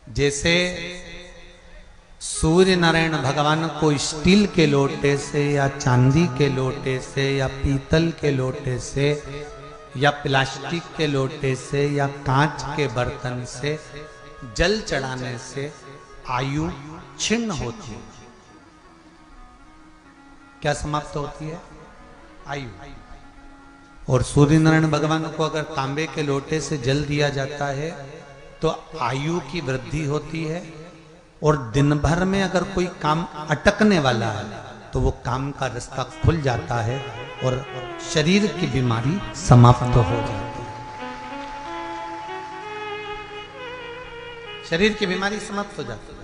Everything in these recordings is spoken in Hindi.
जैसे सूर्य नारायण भगवान को स्टील के लोटे से या चांदी के लोटे से या पीतल के लोटे से या प्लास्टिक के लोटे से या कांच के बर्तन से जल चढ़ाने से आयु छिन्न होती है। क्या समाप्त होती है? आयु। और सूर्य नारायण भगवान को अगर तांबे के लोटे से जल दिया जाता है तो आयु की वृद्धि होती है, और दिन भर में अगर कोई काम अटकने वाला है तो वो काम का रास्ता खुल जाता है और शरीर की बीमारी समाप्त हो जाती है। शरीर की बीमारी समाप्त हो जाती है।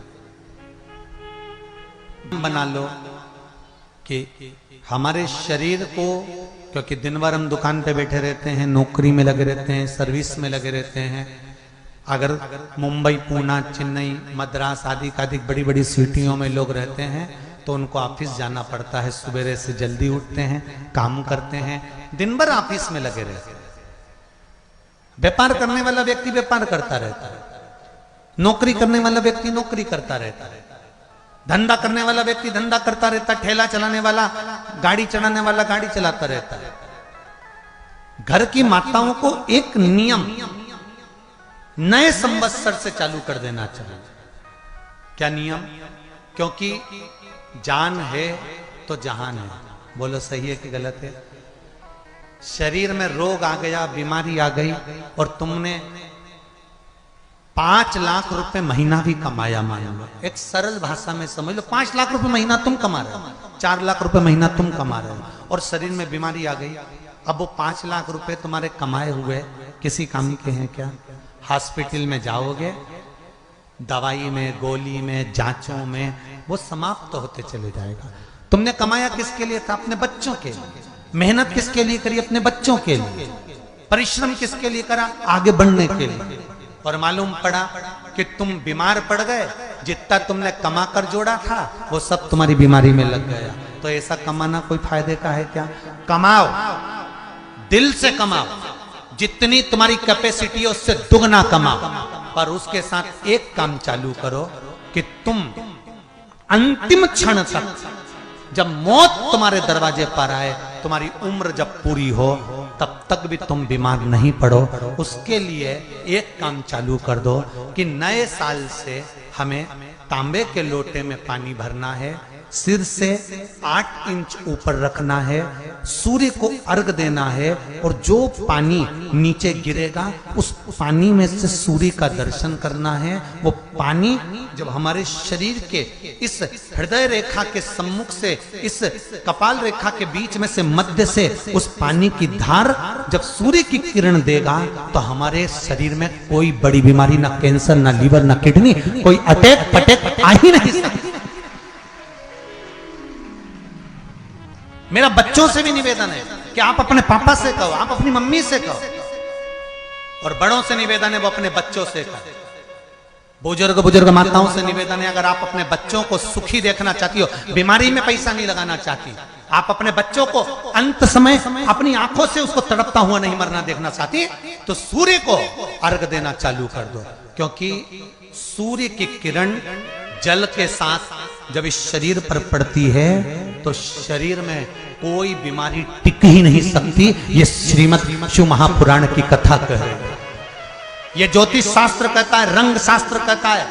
बना लो कि हमारे शरीर को, क्योंकि दिन भर हम दुकान पे बैठे रहते हैं, नौकरी में लगे रहते हैं, सर्विस में लगे रहते हैं। अगर मुंबई, पूना, चेन्नई, मद्रास आदि कादिक बड़ी बड़ी सिटियों में लोग रहते हैं तो उनको ऑफिस जाना पड़ता है। सवेरे से जल्दी उठते हैं, काम करते हैं, दिन भर ऑफिस में लगे रहते हैं। व्यापार करने वाला व्यक्ति व्यापार करता रहता है, नौकरी करने वाला व्यक्ति नौकरी करता रहता है, धंधा करने वाला व्यक्ति धंधा करता रहता है, ठेला चलाने वाला, गाड़ी चलाने वाला गाड़ी चलाता रहता है। घर की माताओं को एक नियम नए संवत्सर से चालू कर देना चाहिए। क्या नियम? क्योंकि जान है तो जहान है। बोलो सही है कि गलत है? शरीर में रोग आ गया, बीमारी आ गई और तुमने 5 लाख रुपए महीना भी कमाया, मान लो, एक सरल भाषा में समझ लो, 5 लाख रुपए महीना तुम कमा रहे हो, 4 लाख रुपए महीना तुम कमा रहे हो, और शरीर में बीमारी आ गई। अब वो 5 लाख रुपए तुम्हारे कमाए हुए किसी काम के हैं क्या? हॉस्पिटल में जाओगे, दवाई में, गोली में, जांचों में वो समाप्त होते चले जाएगा। तुमने कमाया किसके लिए था? अपने बच्चों के लिए। मेहनत किसके लिए करी? अपने बच्चों के लिए। परिश्रम किसके लिए करा? आगे बढ़ने के लिए। और मालूम पड़ा कि तुम बीमार पड़ गए, जितना तुमने कमा कर जोड़ा था वो सब तुम्हारी बीमारी में लग गया। तो ऐसा कमाना कोई फायदे का है क्या? कमाओ, दिल से कमाओ, जितनी तुम्हारी कैपेसिटी है उससे दुगना कमाओ, पर उसके साथ एक काम चालू करो कि तुम अंतिम क्षण तक, जब मौत तुम्हारे दरवाजे पर आए, तुम्हारी उम्र जब पूरी हो, तब तक भी तुम बीमार नहीं पड़ो। उसके लिए एक काम चालू कर दो कि नए साल से हमें तांबे के लोटे में पानी भरना है, सिर से 8 इंच ऊपर रखना है, सूर्य को अर्घ देना है, और जो पानी नीचे गिरेगा उस पानी में से सूर्य का दर्शन करना है। वो पानी जब हमारे शरीर के इस हृदय रेखा के सम्मुख से, इस कपाल रेखा के बीच में से, मध्य से उस पानी की धार जब सूर्य की किरण देगा तो हमारे शरीर में कोई बड़ी बीमारी, ना कैंसर, ना लीवर, ना किडनी, कोई अटैक पटैक आ ही नहीं सकती। मेरा बच्चों से भी निवेदन है कि आप अपने पापा से कहो, आप अपनी मम्मी से कहो, और बड़ों से निवेदन है वो अपने बच्चों से कहो। बुजुर्ग माताओं से निवेदन है, अगर आप अपने बच्चों को सुखी देखना चाहती हो, बीमारी में पैसा नहीं लगाना चाहती, आप अपने बच्चों को अंत समय अपनी आंखों से उसको तड़पता हुआ नहीं मरना देखना चाहती, तो सूर्य को अर्घ देना चालू कर दो। क्योंकि सूर्य की किरण जल के साथ जब इस शरीर पर पड़ती है तो शरीर में कोई बीमारी टिक ही नहीं सकती। ये श्रीमद् शिव महापुराण की कथा कह रही है। ये ज्योतिष शास्त्र कहता है, रंग शास्त्र कहता है।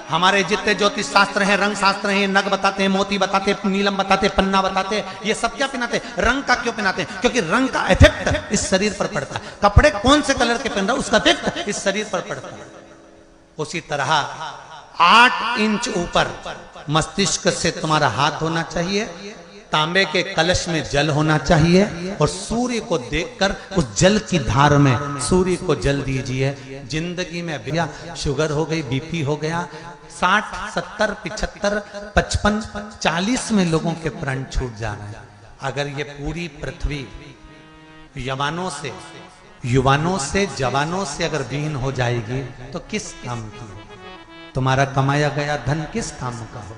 हमारे जितने ज्योतिष शास्त्र हैं, रंग शास्त्र हैं, नग बताते हैं, मोती बताते हैं, नीलम बताते हैं, पन्ना बताते हैं, ये सब क्या पहनाते हैं? रंग का क्यों पहनाते हैं? क्योंकि रंग का इफेक्ट इस शरीर पर पड़ता है। कपड़े कौन से कलर के पहन रहा है उसका इफेक्ट इस शरीर पर पड़ता है। उसी तरह 8 इंच ऊपर मस्तिष्क से तुम्हारा हाथ होना चाहिए, तांबे के कलश में जल होना चाहिए, और सूर्य को देखकर उस जल की धार में सूर्य को जल दीजिए। जिंदगी में भैया शुगर हो गई, बीपी हो गया, 60, 70, 75, 55, 40 में लोगों के प्राण छूट जा रहे हैं। अगर ये पूरी पृथ्वी युवानों से जवानों से अगर विहीन हो जाएगी तो किस काम की? तुम्हारा कमाया गया धन किस काम का हो?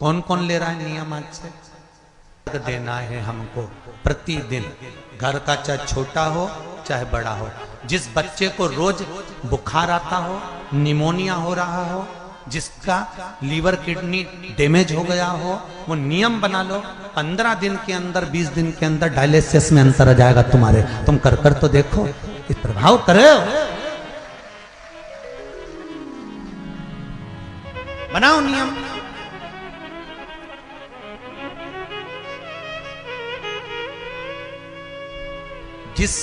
कौन कौन ले रहा है नियम? आज से देना है हमको प्रतिदिन। घर का चाहे छोटा हो चाहे बड़ा हो, जिस बच्चे को रोज बुखार आता हो, निमोनिया हो रहा हो, जिसका लीवर किडनी डैमेज हो गया हो, वो नियम बना लो 15 दिन के अंदर 20 दिन के अंदर डायलिसिस में अंतर आ जाएगा तुम्हारे। तुम कर तो देखो, इस प्रभाव करो, बनाओ नियम। जिस